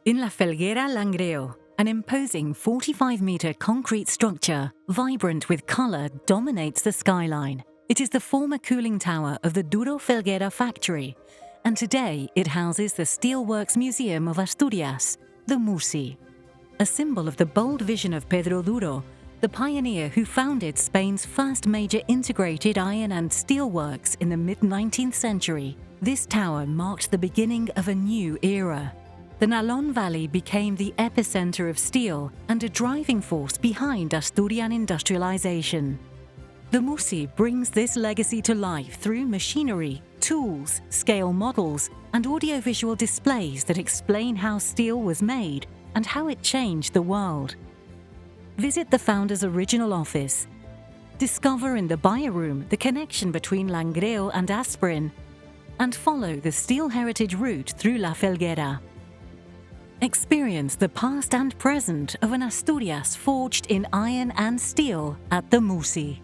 In La Felguera, Langreo, an imposing 45-metre concrete structure, vibrant with colour, dominates the skyline. It is the former cooling tower of the Duro Felguera factory, and today it houses the Steelworks Museum of Asturias, the MUSI. A symbol of the bold vision of Pedro Duro, the pioneer who founded Spain's first major integrated iron and steel works in the mid-19th century, this tower marked the beginning of a new era. The Nalón Valley became the epicenter of steel and a driving force behind Asturian industrialization. The MUSI brings this legacy to life through machinery, tools, scale models, and audiovisual displays that explain how steel was made and how it changed the world. Visit the founder's original office. Discover in the buyer room the connection between Langreo and Asturian, and follow the steel heritage route through La Felguera. Experience the past and present of an Asturias forged in iron and steel at the MUSI.